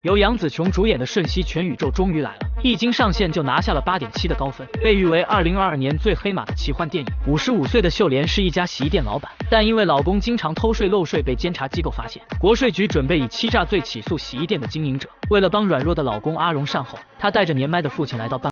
由杨紫琼主演的《瞬息全宇宙》终于来了，一经上线就拿下了8.7的高分，被誉为2022年最黑马的奇幻电影。55岁的秀莲是一家洗衣店老板，但因为老公经常偷税漏税被监察机构发现，国税局准备以欺诈罪起诉洗衣店的经营者。为了帮软弱的老公阿荣善后，她带着年迈的父亲来到办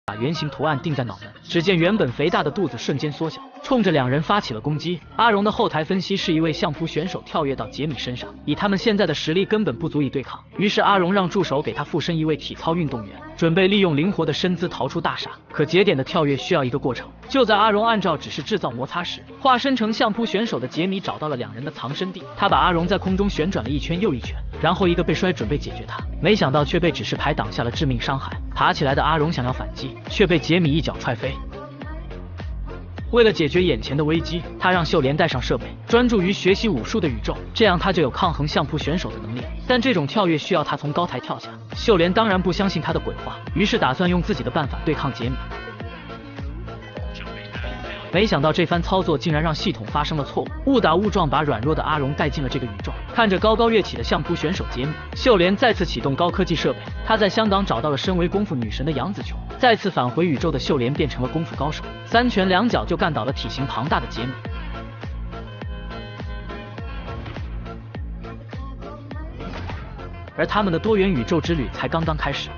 把圆形图案定在脑门，只见原本肥大的肚子瞬间缩小，冲着两人发起了攻击。阿荣的后台分析是一位相扑选手跳跃到杰米身上，以他们现在的实力根本不足以对抗，于是阿荣让助手给他附身一位体操运动员，准备利用灵活的身姿逃出大厦。可节点的跳跃需要一个过程，就在阿荣按照指示制造摩擦时，化身成相扑选手的杰米找到了两人的藏身地，他把阿荣在空中旋转了一圈又一圈，然后一个背摔准备解决他，没想到却被指示牌挡下了致命伤害。爬起来的阿荣想要反击，却被杰米一脚踹飞。为了解决眼前的危机，他让秀莲带上设备，专注于学习武术的宇宙，这样他就有抗衡相扑选手的能力。但这种跳跃需要他从高台跳下，秀莲当然不相信他的鬼话，于是打算用自己的办法对抗杰米。没想到这番操作竟然让系统发生了错误，误打误撞把软弱的阿荣带进了这个宇宙。看着高高跃起的相扑选手杰米，秀莲再次启动高科技设备。她在香港找到了身为功夫女神的杨紫琼，再次返回宇宙的秀莲变成了功夫高手，3拳2脚就干倒了体型庞大的杰米。而他们的多元宇宙之旅才刚刚开始。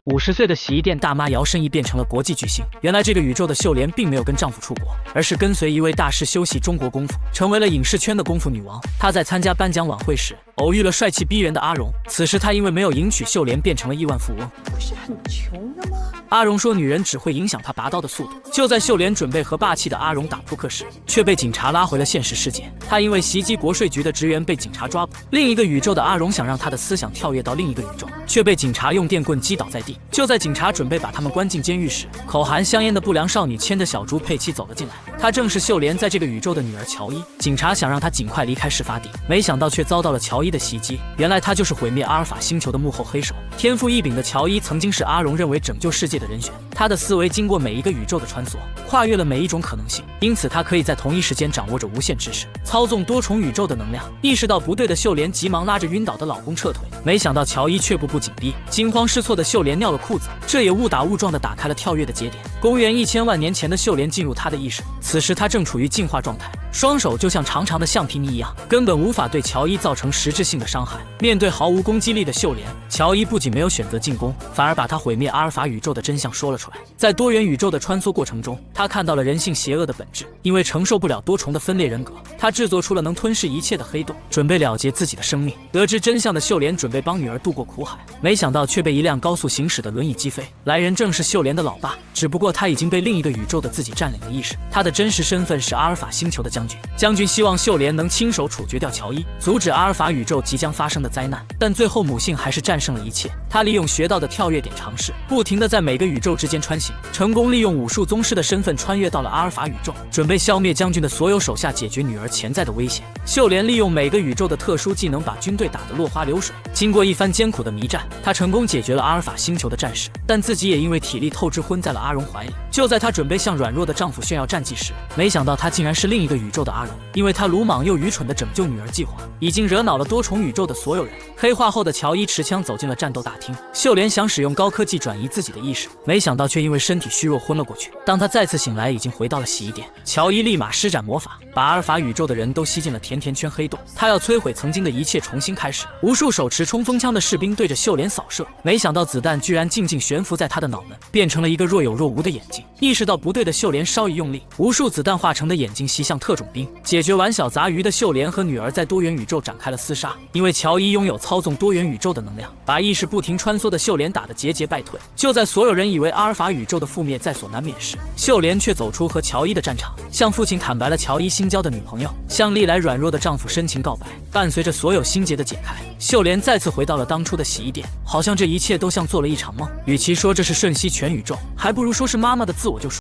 50岁的洗衣店大妈摇身一变成了国际巨星。原来这个宇宙的秀莲并没有跟丈夫出国，而是跟随一位大师修习中国功夫，成为了影视圈的功夫女王。她在参加颁奖晚会时偶遇了帅气逼人的阿荣，此时她因为没有迎娶秀莲变成了亿万富翁。不是很穷的吗？阿荣说女人只会影响他拔刀的速度。就在秀莲准备和霸气的阿荣打扑克时，却被警察拉回了现实世界。他因为袭击国税局的职员被警察抓捕。另一个宇宙的阿荣想让他的思想跳跃到另一个宇宙，却被警察用电棍击倒在地。就在警察准备把他们关进监狱时，口含香烟的不良少女牵着小猪佩奇走了进来。她正是秀莲在这个宇宙的女儿乔伊。警察想让她尽快离开事发地，没想到却遭到了乔伊的袭击。原来她就是毁灭阿尔法星球的幕后黑手。天赋异禀的乔伊曾经是阿荣认为拯救世界的人选，她的思维经过每一个宇宙的穿梭，跨越了每一种可能性，因此她可以在同一时间掌握着无限知识，操纵多重宇宙的能量。意识到不对的秀莲急忙拉着晕倒的老公撤退，没想到乔伊却步步紧逼，惊慌失措的秀莲尿了裤子，这也误打误撞地打开了跳跃的节点。公元1000万年前的秀莲进入她的意识，此时她正处于进化状态，双手就像长长的橡皮泥一样，根本无法对乔伊造成实质性的伤害。面对毫无攻击力的秀莲，乔伊不仅没有选择进攻，反而把她毁灭阿尔法宇宙的真相说了出来。出来。在多元宇宙的穿梭过程中，他看到了人性邪恶的本质。因为承受不了多重的分裂人格，他制作出了能吞噬一切的黑洞，准备了结自己的生命。得知真相的秀莲准备帮女儿渡过苦海，没想到却被一辆高速行驶的轮椅击飞。来人正是秀莲的老爸，只不过他已经被另一个宇宙的自己占领了意识。他的真实身份是阿尔法星球的将军。将军希望秀莲能亲手处决掉乔伊，阻止阿尔法宇宙即将发生的灾难。但最后母性还是战胜了一切。他利用学到的跳跃点尝试，不停地在每个宇宙之间穿行，成功利用武术宗师的身份穿越到了阿尔法宇宙，准备消灭将军的所有手下，解决女儿潜在的危险。秀莲利用每个宇宙的特殊技能，把军队打得落花流水。经过一番艰苦的弥战，他成功解决了阿尔法星球的战士，但自己也因为体力透支昏在了阿荣怀里。就在她准备向软弱的丈夫炫耀战绩时，没想到他竟然是另一个宇宙的阿荣。因为他鲁莽又愚蠢的拯救女儿计划，已经惹恼了多重宇宙的所有人。黑化后的乔伊持枪走进了战斗大厅，秀莲想使用高科技转移自己的意识，没想到却因为身体虚弱昏了过去。当他再次醒来，已经回到了洗衣店。乔伊立马施展魔法，把阿尔法宇宙的人都吸进了甜甜圈黑洞。他要摧毁曾经的一切，重新开始。无数手持冲锋枪的士兵对着秀莲扫射，没想到子弹居然静静悬浮在他的脑门，变成了一个若有若无的眼睛。意识到不对的秀莲稍一用力，无数子弹化成的眼睛袭向特种兵。解决完小杂鱼的秀莲和女儿在多元宇宙展开了厮杀。因为乔伊拥有操纵多元宇宙的能量，把意识不停穿梭的秀莲打得节节败退。就在所有人以为阿尔法宇宙的覆灭在所难免时，秀莲却走出和乔伊的战场，向父亲坦白了乔伊新交的女朋友，向历来软弱的丈夫深情告白。伴随着所有心结的解开，秀莲再次回到了当初的洗衣店，好像这一切都像做了一场梦。与其说这是瞬息全宇宙，还不如说是妈妈的自我救赎。